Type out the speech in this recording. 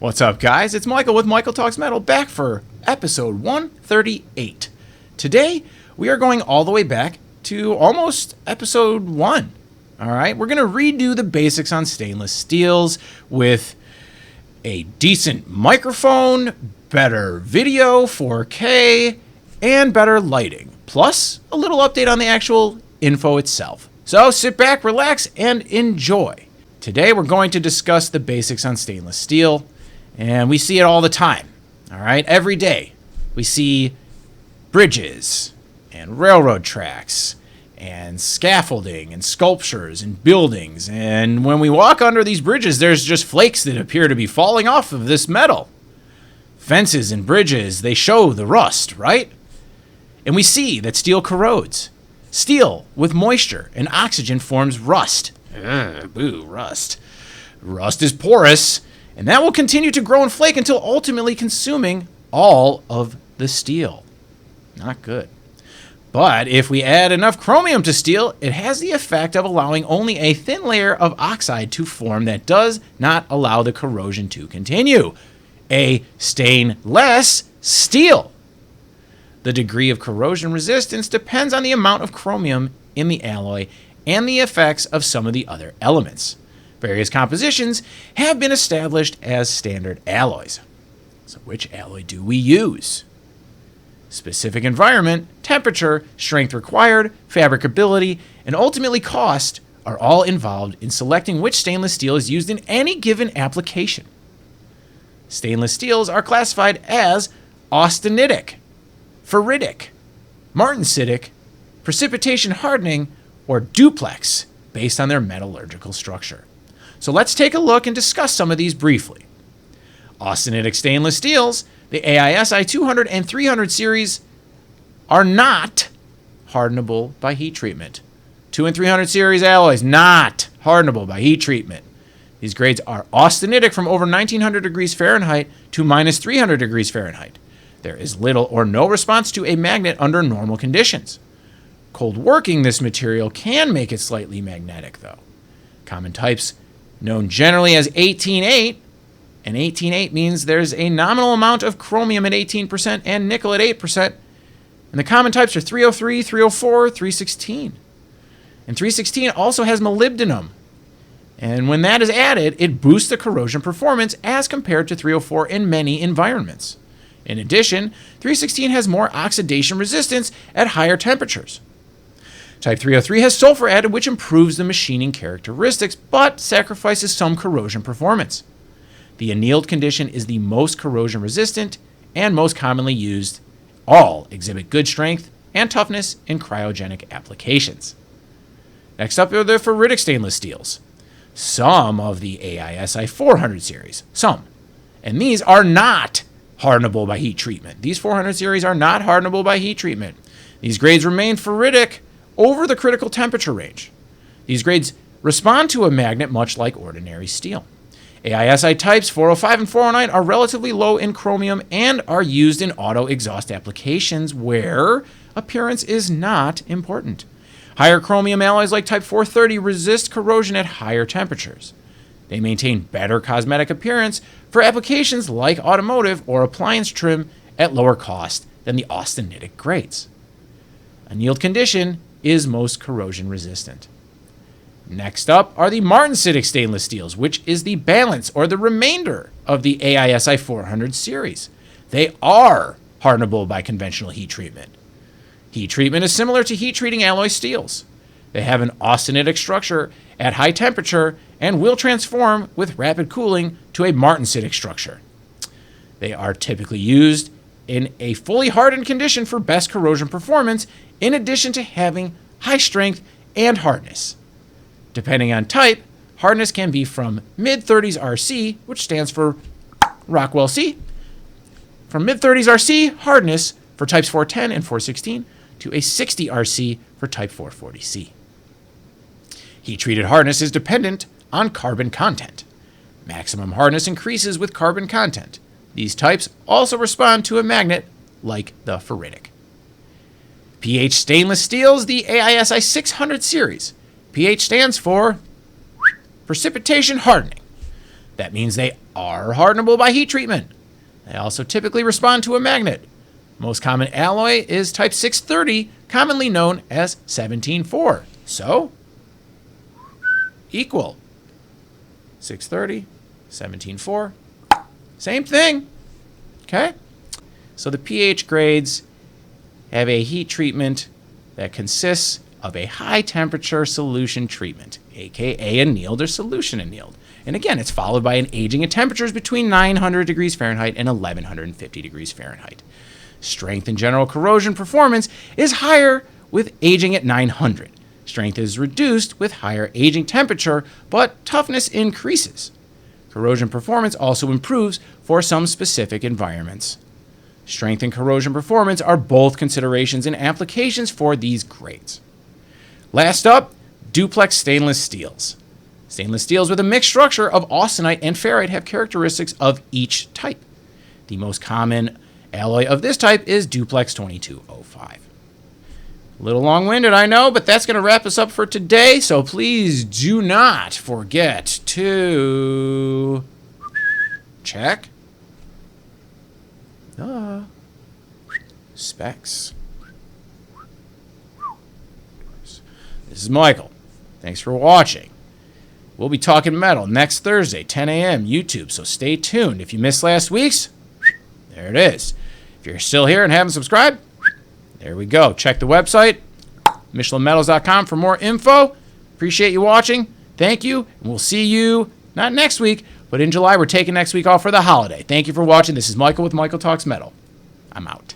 What's up, guys? It's Michael with Michael Talks Metal, back for episode 138. Today, we are going all the way back to almost episode 1. All right, we're going to redo the basics on stainless steels with a decent microphone, better video, 4K, and better lighting, plus a little update on the actual info itself. So sit back, relax, and enjoy. Today, we're going to discuss the basics on stainless steel. And we see it all the time, all right? Every day, we see bridges and railroad tracks and scaffolding and sculptures and buildings. And when we walk under these bridges, there's just flakes that appear to be falling off of this metal. Fences and bridges, they show the rust, right? And we see that steel corrodes. Steel with moisture and oxygen forms rust. Boo, rust. Rust is porous. And that will continue to grow and flake until ultimately consuming all of the steel. Not good. But if we add enough chromium to steel, it has the effect of allowing only a thin layer of oxide to form that does not allow the corrosion to continue. A stainless steel. The degree of corrosion resistance depends on the amount of chromium in the alloy and the effects of some of the other elements. Various compositions have been established as standard alloys. So which alloy do we use? Specific environment, temperature, strength required, fabricability, and ultimately cost are all involved in selecting which stainless steel is used in any given application. Stainless steels are classified as Austenitic, Ferritic, Martensitic, Precipitation Hardening, or Duplex based on their metallurgical structure. So let's take a look and discuss some of these briefly. Austenitic stainless steels, the AISI 200 and 300 series, are not hardenable by heat treatment. 2 and 300 series alloys, not hardenable by heat treatment. These grades are austenitic from over 1900 degrees Fahrenheit to minus 300 degrees Fahrenheit. There is little or no response to a magnet under normal conditions. Cold working this material can make it slightly magnetic, though. Common types known generally as 18-8, and 18-8 means there's a nominal amount of chromium at 18% and nickel at 8%, and the common types are 303, 304, 316. And 316 also has molybdenum, and when that is added, it boosts the corrosion performance as compared to 304 in many environments. In addition, 316 has more oxidation resistance at higher temperatures. Type 303 has sulfur added, which improves the machining characteristics, but sacrifices some corrosion performance. The annealed condition is the most corrosion resistant and most commonly used. All exhibit good strength and toughness in cryogenic applications. Next up are the ferritic stainless steels. Some of the AISI 400 series, and these are not hardenable by heat treatment. These 400 series are not hardenable by heat treatment. These grades remain ferritic over the critical temperature range. These grades respond to a magnet much like ordinary steel. AISI types 405 and 409 are relatively low in chromium and are used in auto exhaust applications where appearance is not important. Higher chromium alloys like type 430 resist corrosion at higher temperatures. They maintain better cosmetic appearance for applications like automotive or appliance trim at lower cost than the austenitic grades. Annealed condition is most corrosion resistant. Next up are the Martensitic stainless steels, which is the balance or the remainder of the AISI 400 series. They are hardenable by conventional heat treatment. Heat treatment is similar to heat treating alloy steels. They have an austenitic structure at high temperature and will transform with rapid cooling to a Martensitic structure. They are typically used in a fully hardened condition for best corrosion performance, in addition to having high strength and hardness. Depending on type, hardness can be from mid-30s RC, which stands for Rockwell C, from mid-30s RC hardness for types 410 and 416 to a 60 RC for type 440C. Heat-treated hardness is dependent on carbon content. Maximum hardness increases with carbon content. These types also respond to a magnet like the ferritic. pH stainless steels, the AISI 600 series. pH stands for Precipitation Hardening. That means they are hardenable by heat treatment. They also typically respond to a magnet. Most common alloy is type 630, commonly known as 17-4. So, equal. 630, 17-4, same thing. Okay? So the pH grades have a heat treatment that consists of a high temperature solution treatment, aka annealed or solution annealed. And again, it's followed by an aging at temperatures between 900 degrees Fahrenheit and 1150 degrees Fahrenheit. Strength and general corrosion performance is higher with aging at 900. Strength is reduced with higher aging temperature, but toughness increases. Corrosion performance also improves for some specific environments. Strength and corrosion performance are both considerations and applications for these grades. Last up, duplex stainless steels. Stainless steels with a mixed structure of austenite and ferrite have characteristics of each type. The most common alloy of this type is Duplex 2205. A little long-winded, I know, but that's going to wrap us up for today, so please do not forget to check the specs. This is Michael. Thanks for watching. We'll be talking metal next Thursday, 10 a.m. YouTube, so stay tuned. If you missed last week's, there it is. If you're still here and haven't subscribed, there we go. Check the website, michelinmetals.com, for more info. Appreciate you watching. Thank you, and we'll see you, not next week, but in July. We're taking next week off for the holiday. Thank you for watching. This is Michael with Michael Talks Metal. I'm out.